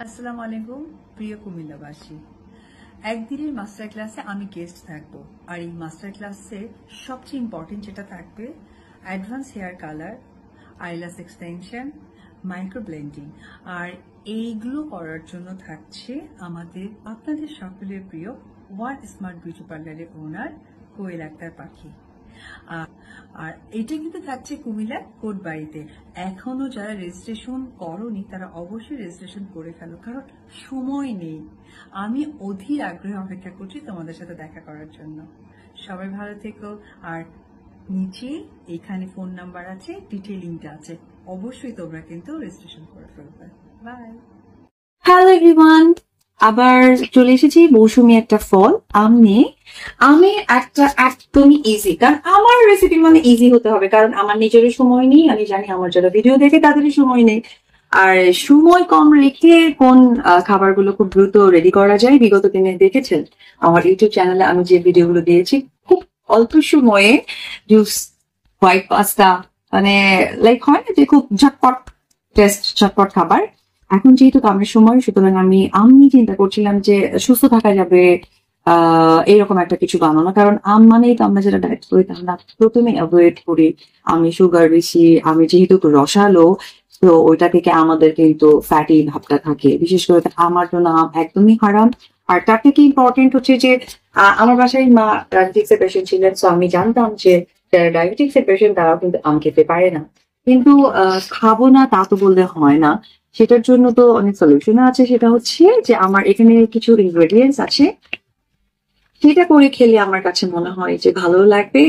আসসালামু আলাইকুম প্রিয় কুমিল্লাবাসী। একদিনের মাস্টার ক্লাসে আমি গেস্ট থাকবো, আর এই মাস্টার ক্লাসে সবচেয়ে ইম্পর্টেন্ট যেটা থাকবে advance hair colour, eyelash extension, micro blending. আর এইগুলো করার জন্য থাকছে আপনাদের সকলের প্রিয় ওয়ান স্মার্ট বিউটি পার্লারের ওনার কোয়েল আক্তার পাখি। আর এটা কিন্তু থাকছে কুমিল্লা কোটবাড়িতে। এখনো যারা রেজিস্ট্রেশন করনি তারা অবশ্যই রেজিস্ট্রেশন করে ফেলো, কারণ সময় নেই। আমি অধীর আগ্রহে অপেক্ষা করছি তোমাদের সাথে দেখা করার জন্য। সবাই ভালো থেকো। আর নিচে এখানে ফোন নাম্বার আছে, ডিটেইলিংটা আছে, অবশ্যই তোমরা কিন্তু রেজিস্ট্রেশন করে ফেলবে। বাই। হ্যালো এভরিওয়ান, আবার চলে এসেছি মৌসুমী একটা ফল আম নিয়ে। আমি একটা একদমই ইজি, কারণ আমার রেসিপি মানে ইজি হতে হবে, কারণ আমার নিজেরও সময় নেই। আমি জানি আমার যারা ভিডিও দেখে তাদেরই সময় নেই। আর সময় কম রেখে কোন খাবারগুলো খুব দ্রুত রেডি করা যায়, বিগত দিনে দেখেছেন আমার ইউটিউব চ্যানেলে আমি যে ভিডিওগুলো দিয়েছি, খুব অল্প সময়ে জুস, হোয়াইট পাস্তা, মানে লাইক হয় না যে খুব ঝটপট টেস্ট, ঝটপট খাবার। এখন যেহেতু কামের সময়, সুতরাং আমি চিন্তা করছিলাম যে সুস্থ থাকা যাবে এরকম একটা কিছু বানানো। কারণ আম মানেই তো আমরা যেটা ডায়েট করি আমরা প্রথমে অ্যাভয়েড করি। আমি সুগার বেশি, আমি যেহেতু রসালো, তো ওইটা থেকে আমাদের কিন্তু ফ্যাটি ভাবটা থাকে। বিশেষ করে আমার জন্য আম একদমই হারাম। আর তার থেকে ইম্পর্টেন্ট হচ্ছে যে আমার বাসায় মা ডায়াবেটিক্স এর পেশেন্ট ছিলেন, তো আমি জানতাম যে যারা ডায়াবেটিক্স এর পেশেন্ট তারাও কিন্তু আম খেতে পারে না। কিন্তু খাবো না তা তো বললে হয় না। সেটার জন্য তো অনেক সলিউশন আছে। সেটা হচ্ছে যে আমার এখানে কিছু ইনগ্রেডিয়েন্টস আছে, সেটা করে খেলে আমার কাছে মনে হয় যে ভালো লাগবে।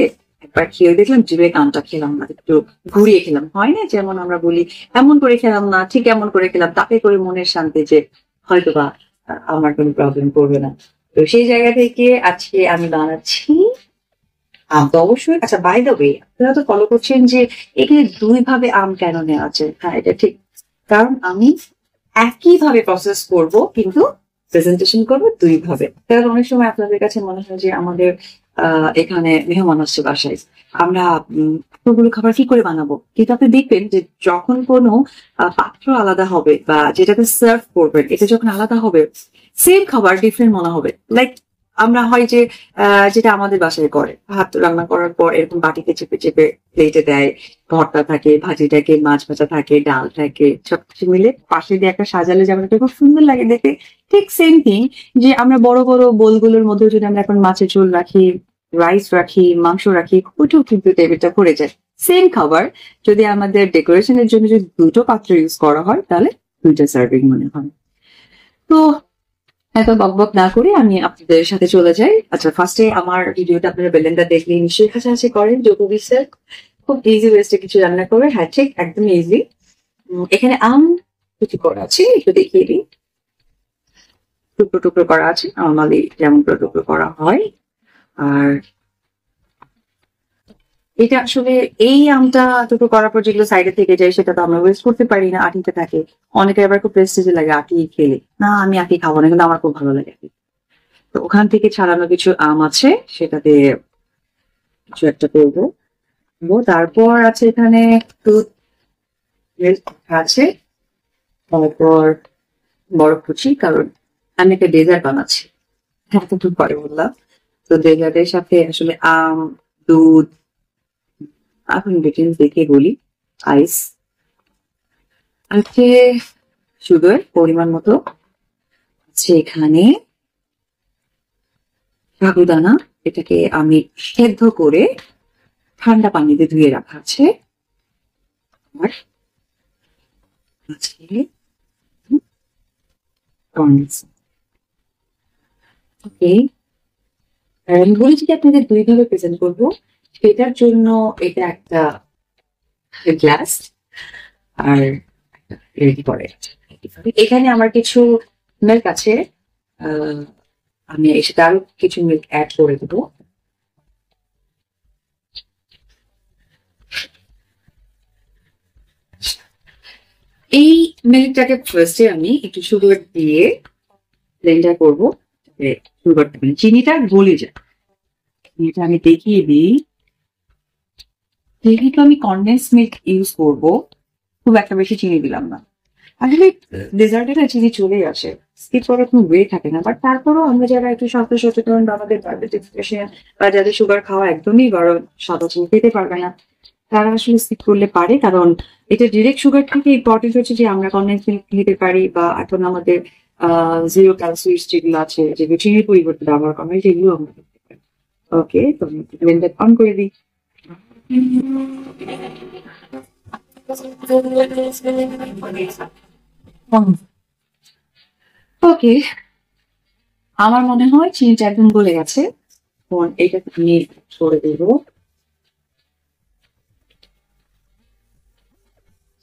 একবার খেয়ে দেখলাম, জিভে কানটা খেলাম না, একটু ঘুরিয়ে খেলাম, হয় না যেমন আমরা বলি এমন করে খেলাম না, ঠিক এমন করে খেলাম, তাতে করে মনের শান্তি যে হয়তো বা আমার কোনো প্রবলেম করবে না। তো সেই জায়গা থেকে আজকে আমি বানাচ্ছি আম। তো অবশ্যই, আচ্ছা বাই দ্য ওয়ে, আপনারা তো ফলো করছেন যে এখানে দুই ভাবে আম কেন নেওয়া আছে। হ্যাঁ, এটা ঠিক, কারণ আমি একই ভাবে প্রসেস করব কিন্তু প্রেজেন্টেশন করবো দুই ভাবে। কারণ অনেক সময় আপনাদের কাছে মনে হয় যে আমাদের এখানে মেহমান আসছে বাসায়, আমরা এতগুলো খাবার কি করে বানাবো। কিন্তু আপনি দেখবেন যে যখন কোনো পাত্র আলাদা হবে বা যেটাতে সার্ভ করবেন এটা যখন আলাদা হবে, সেম খাবার ডিফারেন্ট মনে হবে। লাইক আমরা হয় যে যেটা আমাদের বাসায় করে, ভাত রান্না করার পর এরকম বাটিতে চেপে চেপে প্লেটে দেয়, ভর্তা থাকে, ভাজি থাকে, মাছ ভাজা থাকে, ডাল থাকে, সবকিছু মিলে পাশে দিয়ে একটা সাজালে যেমন একটা খুব সুন্দর লাগে দেখতে, ঠিক সেম থিং যে আমরা বড় বড় বোলগুলোর মধ্যে যদি আমরা এখন মাছের ঝোল রাখি, রাইস রাখি, মাংস রাখি, ওইটাও কিন্তু টেবিলটা ভরে যায়। সেম খাবার যদি আমাদের ডেকোরেশনের জন্য যদি দুটো পাত্র ইউজ করা হয় তাহলে দুইটা সার্ভিং মনে হয়। তো এত বকবক না করে আমি আপনাদের সাথে চলে যাই। আচ্ছা, ফার্স্টে আমার ভিডিওটা আপনারা বেলেন্ডার দেখলে নিশ্চয়ই হাসাহাসি করেন। জোকোবি স্যার খুব ইজি ওয়েস্টে কিছু রান্না করে, হ্যাঁ ঠিক একদম ইজি। এখানে আম কিছু করা আছে, একটু দেখিয়ে দিই। টুকরো টুকরো করা আছে, নর্মালি যেমন করে টুকরো করা হয়। আর এটা আসলে এই আমটা টুকরো করার পর যেগুলো সাইডে থেকে যায় সেটা তো আমরা ওয়েস্ট করতে পারি না, আটিতে থাকে। অনেকে আবার খুব প্রেস্টিজে লাগে আটি খেলে, না আমি আটি খাবো না, কিন্তু আমার খুব ভালো লাগে। তো ওখান থেকে ছাড়ানো কিছু আম আছে, সেটাতে কিছু একটা করবো। তারপর আছে এখানে দুধ আছে, তারপর বরফ কুচি, কারণ আমি একটা ডেজার্ট বানাচ্ছি, এতটুকু পরে বললাম। তো ডেজার্টের সাথে আসলে আম, দুধ, এখন ডিটেলস দেখে বলি। আইস আছে, সুগার পরিমাণ মতো আছে, এখানে সাবুদানা, এটাকে আমি সেদ্ধ করে ঠান্ডা পানিতে ধুয়ে রাখা আছে। আর আছে কর্নস। ওকে, আমি বলেছি যে আপনাদের দুই ভাবে প্রেজেন্ট করবো, সেটার জন্য এটা একটা গ্লাস আর রেডি করে এখানে আমার কিছু মিল্ক আছে, আমি সেটা আরো কিছু মিল্ক অ্যাড করে দেবো। এই মিল্কটাকে ফার্স্টে আমি একটু সুগার দিয়ে ব্লেন্ডার করবো, সুগারটা মানে চিনিটা গলে যায়। চিনিটা আমি দেখিয়ে দিই, যেহেতু আমি কনডেন্স মিল্ক ইউজ করবো, খুব একটা বেশি চিনি দিলাম না। আসলে ডেজার্টে না চিনি চলে আসে, স্কিপ করার কোনো ওয়ে থাকে না। বাট তারপরেও আমরা যারা একটু স্বাস্থ্য সচেতন বা আমাদের ডায়াবেটিস পেশেন্ট বা যাদের সুগার খাওয়া একদমই বারণ, সাদা চিনি খেতে পারবে না, তারা আসলে স্কিপ করলে পারে। কারণ এটা ডিরেক্ট সুগার থেকে ইম্পর্টেন্ট হচ্ছে যে আমরা কন্ডেন্স মিল্ক নিতে পারি, বা এখন আমাদের জিরো ক্যালসিয়াস যেগুলো আছে, যেগুলো চিনির পরিবর্তে ব্যবহার করা হয়, সেগুলো আমরা নিতে পারি। ওকে, তো ব্লেন্ডার অন করে দিই। ওকে, আমার মনে হয় চিনিটা একদম গলে গেছে। এখন এটা আমি করে দেবো।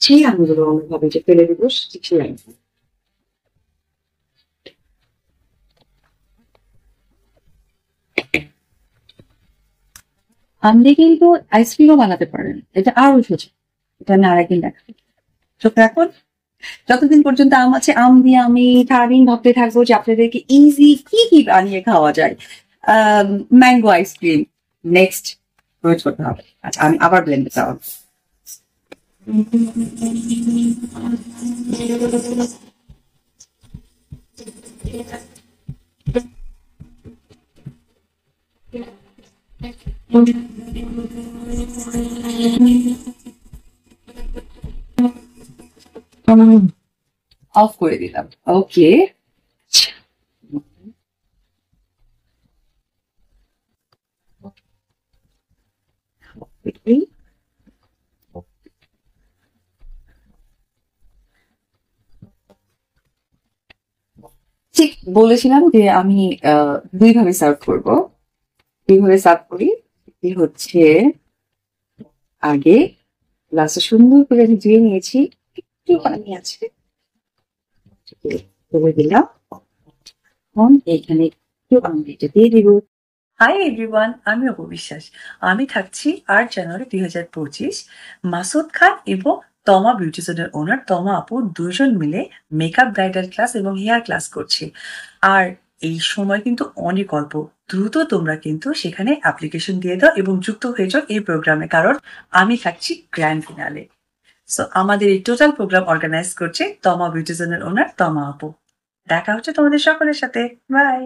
সেই আমগুলো অন্যভাবে যে ফেলে দেবো, সেই আম। আম দিয়ে কিন্তু আইসক্রিমও বানাতে পারেন, এটা আরো সোজা। এটা আমি আরেকদিন দেখাবো। চোখ রাখুন। যতদিন পর্যন্ত আম আছে, আম দিয়ে আমি সারাদিন ভাবতে থাকবো যে আপনাদেরকে ইজি কি কি বানিয়ে খাওয়া যায়। ম্যাঙ্গো আইসক্রিম নেক্সট ওয়েট করতে হবে। আচ্ছা, আমি আবার ব্লেন্ডে যাওয়া। অফ করে দিলাম। ওকে, ঠিক বলেছিলাম যে আমি দুইভাবে সার্ভ করবো। দুইভাবে সার্ভ করি। এটি হচ্ছে, আগে গ্লাসে সুন্দর করে আমি ধুয়ে নিয়েছি, একটু পানি আছে, করে দিলাম। এখন এইখানে একটু আমি এটা দিয়ে দিব। হাই এভরিওয়ান, আমি অপবিশ্বাস। আমি থাকছি 8 জানুয়ারি 2025। মাসুদ খান এবং তমা বিউটিশনের ওনার তমা আপু দুজন মিলে মেকআপ ব্রাইডাল ক্লাস এবং হেয়ার ক্লাস করছি। আর এই সময় কিন্তু অনেক অল্প। দ্রুত তোমরা কিন্তু সেখানে অ্যাপ্লিকেশন দিয়ে দাও এবং যুক্ত হয়ে যাও এই প্রোগ্রামে, কারণ আমি থাকছি গ্র্যান্ড ফিনালে। সো আমাদের এই টোটাল প্রোগ্রাম অর্গানাইজ করছে তমা বিউটিশনের ওনার তমা আপু। দেখা হচ্ছে তোমাদের সকলের সাথে। বাই।